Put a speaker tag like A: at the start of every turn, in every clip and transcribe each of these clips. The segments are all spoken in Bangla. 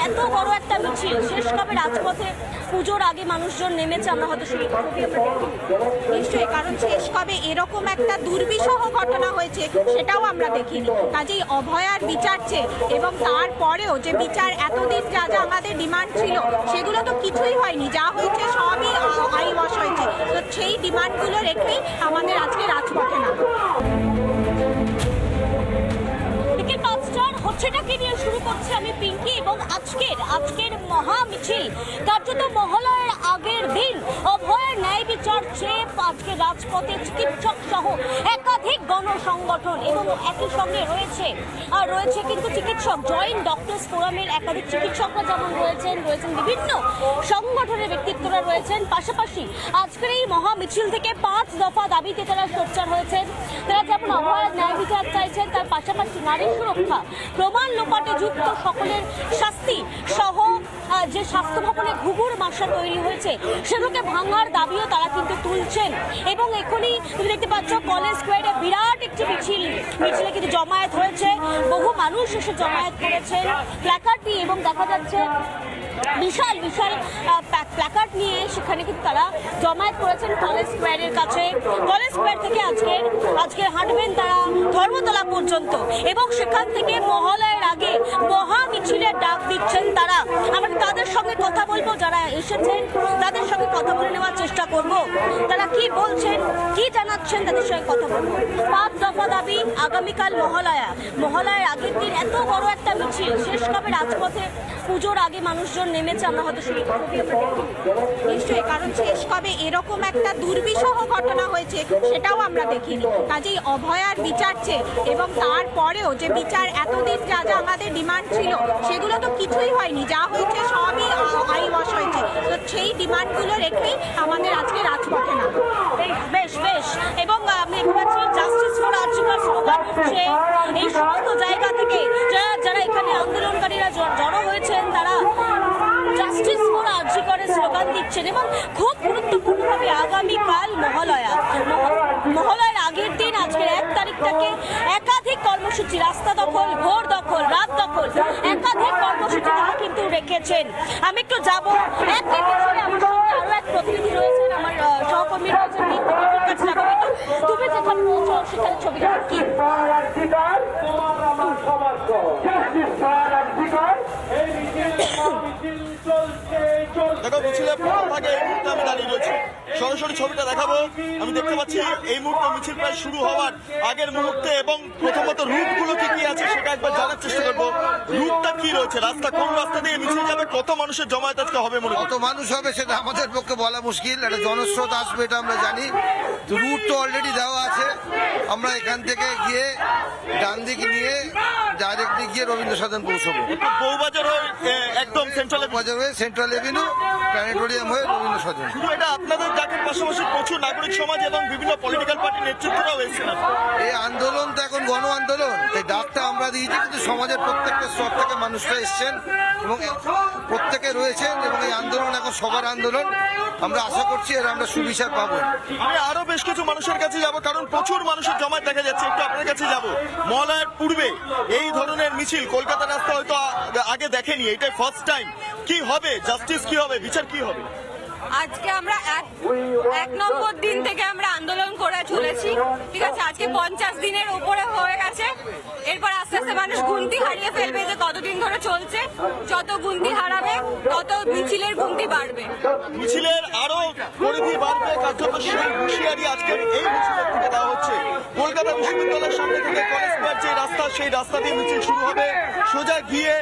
A: এত বড় একটা মিছিল শেষ কবে রাজপথে পুজোর আগে মানুষজন নেমেছে আমরা হয়তো সেই ছবি আমরা দেখি।
B: নিশ্চয়ই, কারণ শেষ কবে এরকম একটা দুর্বিষহ ঘটনা হয়েছে সেটাও আমরা দেখিনি। কাজেই অভয়ার বিচার চেয়ে এবং তারপরেও যে বিচার এতদিন যা যা আমাদের ডিমান্ড ছিল সেগুলো তো কিছুই হয়নি, যা হয়েছে সবই আইওয়াশ হয়েছে। তো সেই ডিমান্ডগুলো রেখেই আমাদের আজকে রাজপথে নামা।
A: বিকেল ৫টার হচ্ছেটাকে নিয়ে শুরু করছে আমি পিঙ্কি এবং আজকের মহা মিছিল কার্যত মহালয়ার আগের দিন অভয়ের ন্যায় বিচার চেয়ে আজকে রাজপথে চিকিৎসক সহ একাধিক গণসংগঠন এবং একই সঙ্গে রয়েছে কিন্তু চিকিৎসক জয়েন্ট ডক্টরস ফোরামের একাধিক চিকিৎসকরা যেমন রয়েছেন বিভিন্ন সংগঠনের ব্যক্তিত্বরা রয়েছেন। পাশাপাশি আজকের এই মহা মিছিল থেকে ৫ দফা দাবিতে তারা সোচ্চার হয়েছেন। তারা যেমন অভয়ের ন্যায় বিচার চাইছেন, তার পাশাপাশি নারী সুরক্ষা, প্রমাণ লোপাটে যুক্ত সকলের শাস্তি সহ যে স্বাস্থ্য ভবনে ঘুঘুর মাসা তৈরি হয়েছে সেগুলোকে ভাঙার দাবিও তারা কিন্তু তুলছেন। এবং এখনই তুমি দেখতে পাচ্ছ কলেজ স্কোয়ারে বিরাট একটি মিছিলে কিন্তু জমায়েত হয়েছে, বহু মানুষ এসে জমায়েত করেছেন প্ল্যাকার্ড নিয়ে এবং দেখা যাচ্ছে বিশাল প্ল্যাকার্ড নিয়ে সেখানে কিন্তু তারা জমায়েত করেছেন কলেজ স্কোয়ারের কাছে। কলেজ স্কোয়ার থেকে আজকে হাঁটবেন তারা ধর্মতলা পর্যন্ত এবং সেখান থেকে মহালয়ার আগে মহা মিছিলের ডাক দিচ্ছেন তারা। আমরা তাদের সঙ্গে কথা বলবো, যারা এসেছেন তাদের সঙ্গে কথা বলে নেওয়ার চেষ্টা করব, তারা কি বলছেন কি জানাচ্ছেন তাদের সঙ্গে কথা বলবো। ৫ দফা দাবি আগামীকাল মহালয়ার আগের দিন এত বড় একটা মিছিল শেষ কবে রাজপথে পুজোর আগে মানুষজন নেমেছে আমরা হয়তো সেই ছবি আমরা দেখি।
B: নিশ্চয়ই, কারণ শেষ কবে এরকম একটা দুর্বিষহ ঘটনা হয়েছে সেটাও আমরা দেখিনি। কাজেই অভয়ার বিচার চেয়ে এবং তারপরেও যে বিচার এতদিন যা যা আমাদের ডিমান্ড ছিল সেগুলো তো কিছুই হয়নি, যা হয়েছে সবই আইওয়াশ হয়েছে। তো সেই ডিমান্ডগুলো রেখেই আমাদের আজকে রাজপথে নামা।
A: বেশ এবং আমি দেখতে পাচ্ছি জাস্টিস ফর আর্জিকর স্লোগান উঠছে এই সমস্ত জায়গা থেকে। যারা এখানে আন্দোলনকারীরা জড়ো হয়েছেন তারা জাস্টিস ফর আর্জিকরের স্লোগান দিচ্ছেন এবং খুব গুরুত্বপূর্ণভাবে আগামীকাল মহালয়ার আগের দিন আজকের ১ তারিখটাকে একাধিক কর্মসূচি, রাস্তা দখল, ভোর দখল, রাত দখল, একাধিক কর্মসূচি তারা কিন্তু রেখেছেন। আমি একটু যাবো একই মিছিলে, আমার সঙ্গে আরো এক প্রতিনিধি রয়েছেন, আমার সহকর্মী রয়েছেন, কাছে যাবো। তুমি যেখানে পৌঁছো সেখানে ছবিটা কি
C: দেখো, মিছিলের প্রথম ভাগে এই মুহূর্তে আমি দাঁড়িয়ে রয়েছি, সরাসরি ছবিটা দেখাবো। আমি দেখতে পাচ্ছি এই মুহূর্তে মিছিল প্রায় শুরু হওয়ার আগের মুহূর্তে এবং প্রথমত রুটগুলো কি আছে সেটা একবার জানার চেষ্টা করবো। রুটটা কি রয়েছে, কোন রাস্তা দিয়ে মিছিল যাবে, কত মানুষের জমায়েত আজকে হবে,
D: কত মানুষ হবে সেটা আমাদের পক্ষে বলা মুশকিল। একটা জনস্রোত আসবে এটা আমরা জানি, তো রুট তো অলরেডি দেওয়া আছে। আমরা এখান থেকে গিয়ে ডান দিকে নিয়ে ডাইরেক্টলি গিয়ে রবীন্দ্র সদন পৌঁছবো।
C: বউবাজার হয়ে একদম
D: বাজার হয়ে সেন্ট্রাল এভিনিউ, প্ল্যানেটোরিয়াম হয়ে রবীন্দ্র সদন।
C: শুধু এটা আপনাদের ডাকের পাশাপাশি প্রচুর নাগরিক সমাজ এবং বিভিন্ন পলিটিক্যাল পার্টির নেতৃত্বরাও এসেছেন।
D: এই আন্দোলন তো এখন গণ আন্দোলন, তাই ডাকটা আমরা দিয়েছি, কিন্তু সমাজের প্রত্যেকটা স্তর থেকে মানুষরা এসছেন এবং প্রত্যেকে রয়েছেন এবং এই আন্দোলন এখন সবার আন্দোলন। আমরা আশা করছি এর আমরা সুবিচার পাবো।
C: আমি আরো বেশ কিছু মানুষের কাছে যাব, কারণ প্রচুর মানুষের জমায়েত দেখা যাচ্ছে। একটু আপনার কাছে যাব, মহালয়ার পূর্বে এই ধরনের মিছিল কলকাতা রাস্তা হয়তো আগে দেখেনি, এটাই ফার্স্ট টাইম। কি হবে, জাস্টিস কি হবে, বিচার কি হবে?
B: আজকে আমরা এক নম্বর দিন থেকে আমরা আন্দোলন করে চলেছি, ঠিক আছে। আজকে 50 দিনের উপরে হয়ে গেছে। এরপর আস্তে আস্তে মানুষ গুনতি হারিয়ে ফেলবে যে কতদিন ধরে চলছে। যত গুনতি হারাবে তত মিছিলের গুনতি বাড়বে,
C: মিছিলের আরো পরিধি বাড়বে। কার্যত সেই হুঁশিয়ারি আজকের এই মিছিলের থেকে দেওয়া হচ্ছে। কলকাতা বিশ্ববিদ্যালয়ের সামনে থেকে কলেজ স্কোয়ার যে রাস্তা, সেই রাস্তা দিয়ে মিছিল শুরু হবে, সোজা গিয়ে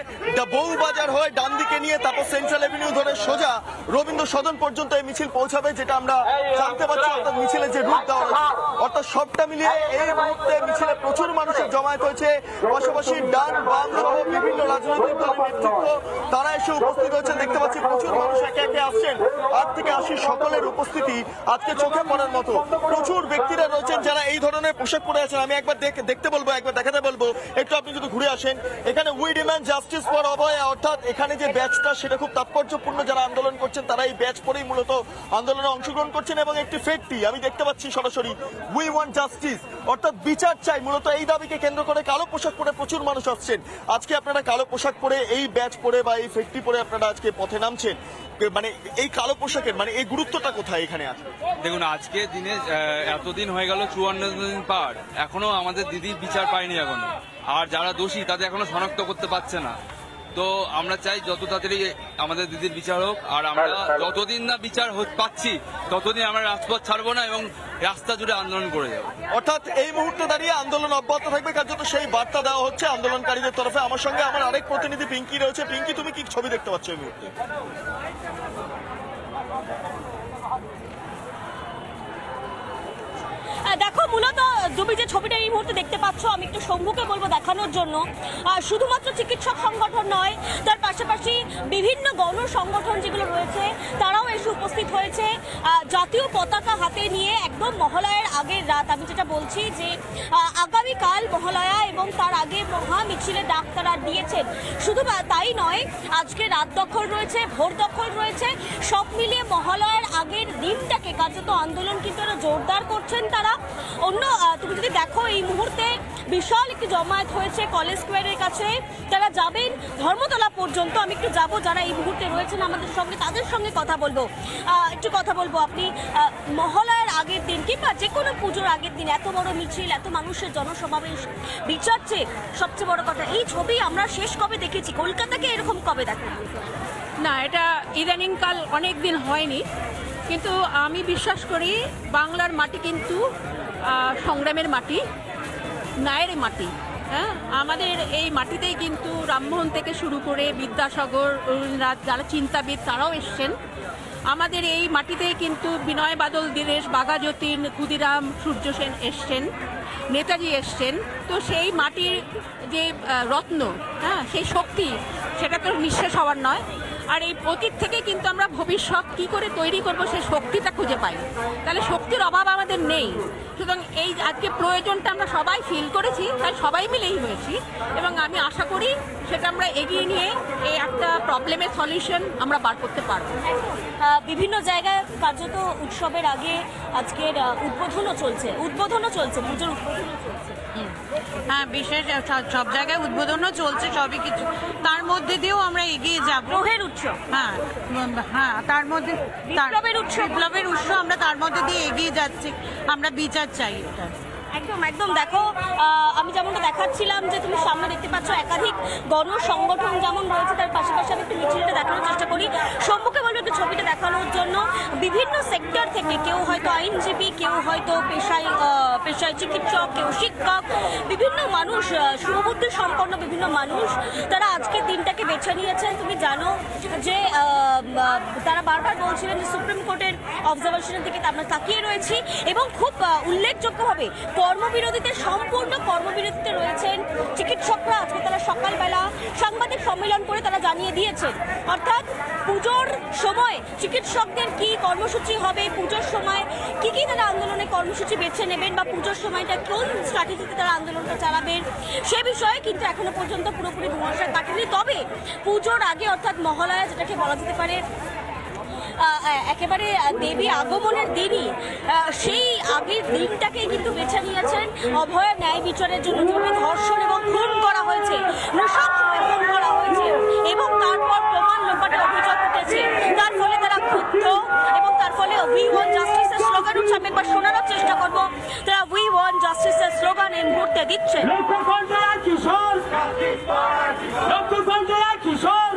C: বউবাজার হয়ে ডান দিকে নিয়ে তারপর সেন্ট্রাল এভিনিউ ধরে সোজা রবীন্দ্র সদন পর্যন্ত এই মিছিল পৌঁছাবে, যেটা আমরা জানতে পারছি। অর্থাৎ মিছিলের যে রুট দেওয়া হচ্ছে, অর্থাৎ সবটা মিলিয়ে এই মুহূর্তে মিছিলে প্রচুর মানুষের জমায়েত হয়েছে। পাশাপাশি ডান বাম সহ বিভিন্ন রাজনৈতিক দলের নেতৃত্ব তারা এসে উপস্থিত হয়েছে। দেখতে পাচ্ছি প্রচুর মানুষ একে একে আসছেন। ৮ থেকে ৮০ সকলের উপস্থিতি আজকে চোখে পড়ার মতো। প্রচুর ব্যক্তিরা রয়েছেন যারা এই ধরনের পোশাক পরে আছেন। আমি একবার দেখতে বলবো, একবার দেখাতে বলবো, একটু আপনি যদি ঘুরে আসেন। এখানে উই ডিমান্ড জাস্টিস ফর অভয়া, অর্থাৎ এখানে যে ব্যাচটা সেটা খুব তাৎপর্যপূর্ণ। যারা আন্দোলন করছেন তারা এই ব্যাচ পরেই মূলত আন্দোলনে অংশগ্রহণ করছেন এবং একটি ফেটটি আমি দেখতে পাচ্ছি সরাসরি, উই ওয়ান্ট জাস্টিস, অর্থাৎ বিচার চাই, মূলত এই দাবিকে কেন্দ্র করে কালো পোশাক পরে প্রচুর মানুষ আসছেন। আজকে আপনারা কালো পোশাক পরে, এই ব্যাচ পরে বা এই ফেটটি পরে আপনারা আজকে পথে নামছেন, মানে এই কালো পোশাকের মানে এই গুরুত্বটা কোথায় এখানে আছে?
E: দেখুন, আজকে দিনে এতদিন হয়ে গেল, 54 দিন পার, এখনো আমাদের দিদির বিচার পায়নি এখনো। আর যারা দোষী তাদের এখনো শনাক্ত করতে পারছে না। তো আমরা চাই যত তাড়াতাড়ি আমাদের দিদির বিচার হোক। আর আমরা যতদিন না বিচার পাচ্ছি ততদিন আমরা রাজপথ ছাড়বো না এবং রাস্তা জুড়ে আন্দোলন করে যাবো।
C: অর্থাৎ এই মুহূর্তে দাঁড়িয়ে আন্দোলন অব্যাহত থাকবে, কার্যত সেই বার্তা দেওয়া হচ্ছে আন্দোলনকারীদের তরফে। আমার সঙ্গে আমার আরেক প্রতিনিধি পিঙ্কি রয়েছে। পিঙ্কি, তুমি কি ছবি দেখতে পাচ্ছ এই মুহূর্তে?
A: দেখো, মূলত তুমি যে ছবিটা এই মুহূর্তে দেখতে পাচ্ছ, আমি একটু শম্ভুকে বলবো দেখানোর জন্য। শুধুমাত্র চিকিৎসক সংগঠন নয়, তার পাশাপাশি বিভিন্ন গণ সংগঠন যেগুলো রয়েছে তারাও এসে উপস্থিত হয়েছে জাতীয় পতাকা হাতে নিয়ে। একদম মহালয়ার আগের রাত, আমি যেটা বলছি যে আগামীকাল মহালয়া এবং তার আগে মহা মিছিলের ডাক তারা দিয়েছেন। শুধু তাই নয়, আজকে রাত দখল রয়েছে, ভোর দখল রয়েছে, সব মিলিয়ে মহালয়ার আগের দিনটাকে কার্যত আন্দোলন কিন্তু জোরদার করছেন তারা। অন্য তুমি যদি দেখো, এই মুহূর্তে বিশাল একটি জমায়েত হয়েছে কলেজ স্কোয়ারের কাছে। তারা যাবেন ধর্মতলা পর্যন্ত। আমি একটু যাবো, যারা এই মুহূর্তে রয়েছেন আমাদের সঙ্গে তাদের সঙ্গে কথা বলবো। একটু কথা বলবো। আপনি মহালয়ার আগের দিন কিংবা যে কোনো পুজোর আগের দিন এত বড় মিছিল, এত মানুষের জনসমাবেশ, বিচার চেয়ে সবচেয়ে বড় কথা, এই ছবি আমরা শেষ কবে দেখেছি? কলকাতাকে এরকম কবে দেখেন?
F: না, এটা ইদানিংকাল অনেক দিন হয়নি, কিন্তু আমি বিশ্বাস করি বাংলার মাটি কিন্তু সংগ্রামের মাটি, ন্যায়ের মাটি। হ্যাঁ, আমাদের এই মাটিতেই কিন্তু রামমোহন থেকে শুরু করে বিদ্যাসাগর, রবীন্দ্রনাথ, যারা চিন্তাবিদ তারাও এসছেন। আমাদের এই মাটিতেই কিন্তু বিনয় বাদল দীনেশ, বাঘা যতীন, ক্ষুদিরাম, সূর্য সেন এসছেন, নেতাজি এসছেন। তো সেই মাটির যে রত্ন, হ্যাঁ, সেই শক্তি, সেটা তো নিঃশেষ হওয়ার নয়। আর এই অতীত থেকে কিন্তু আমরা ভবিষ্যৎ কী করে তৈরি করব সেই শক্তিটা খুঁজে পাই। তাহলে শক্তির অভাব আমাদের নেই। সুতরাং এই আজকে প্রয়োজনটা আমরা সবাই ফিল করেছি, তাই সবাই মিলেই হয়েছি। এবং আমি আশা করি সেটা আমরা এগিয়ে নিয়ে এই একটা প্রবলেমের সলিউশন আমরা বার করতে পারবো।
A: বিভিন্ন জায়গায় কার্যত উৎসবের আগে আজকের উদ্বোধনও চলছে, পুজোর উদ্বোধনও চলছে।
F: হ্যাঁ, বিশেষ সব জায়গায় উদ্বোধনও চলছে, সবই কিছু। তার মধ্যে দিয়েও আমরা এগিয়ে যাব।
A: গ্রহের উৎসব,
F: হ্যাঁ হ্যাঁ, তার মধ্যে
A: বিপ্লবের উৎসব,
F: আমরা তার মধ্যে দিয়ে এগিয়ে যাচ্ছি। আমরা বিচার চাই এটা।
A: একদম একদম। দেখো, আমি যেমনটা দেখাচ্ছিলাম যে তুমি সামনে দেখতে পাচ্ছ একাধিক গণ সংগঠন যেমন রয়েছে, তার পাশাপাশি আমি একটু মিছিলটা দেখানোর চেষ্টা করি। সম্মুখে বলবো একটু ছবিটা দেখানোর জন্য। বিভিন্ন সেক্টর থেকে, কেউ হয়তো আইনজীবী, কেউ হয়তো পেশায় চিকিৎসক, কেউ শিক্ষক, বিভিন্ন মানুষ, শুভবুদ্ধি সম্পন্ন বিভিন্ন মানুষ, তারা আজকের দিনটাকে বেছে নিয়েছেন। তুমি জানো যে তারা বারবার বলছিলেন যে সুপ্রিম কোর্টের অবজারভেশনের দিকে আমরা তাকিয়ে রয়েছি, এবং খুব উল্লেখযোগ্যভাবে কর্মবিরতিতে, সম্পূর্ণ কর্মবিরতিতে রয়েছেন চিকিৎসকরা। আজকে তারা সকালবেলা সাংবাদিক সম্মেলন করে তারা জানিয়ে দিয়েছেন, অর্থাৎ পুজোর সময় চিকিৎসকদের কি কর্মসূচি হবে, পুজোর সময় কি কি তারা আন্দোলনে কর্মসূচি বেছে নেবেন, বা পুজোর সময়টা কোন স্ট্র্যাটেজিতে তারা আন্দোলনটা চালাবেন, সে বিষয়ে কিন্তু এখনো পর্যন্ত পুরোপুরি ধোঁয়াশা কাটেনি। তবে পুজোর আগে, অর্থাৎ মহালয়া যেটাকে বলা যেতে পারে একেবারে দেবী আগমনের দিনই, সেই আগের দিনটাকে কিন্তু বেছে নিয়েছেন অভয়া ন্যায় বিচারের জন্য। যেভাবে ধর্ষণ এবং খুন করা হয়েছে, নৃশংসভাবে খুন করা হয়েছে, এবং তারপর প্রমাণ লোপাটে অভিযোগ উঠেছে, তার ফলে তারা ক্ষুব্ধ, এবং তার ফলে উই ওয়ান্ট জাস্টিসের স্লোগান উঠছে। আমি একবার শোনানোর চেষ্টা করবো। তারা উই ওয়ান্ট জাস্টিসের স্লোগান এই মুহূর্তে দিচ্ছে।
G: কিশোর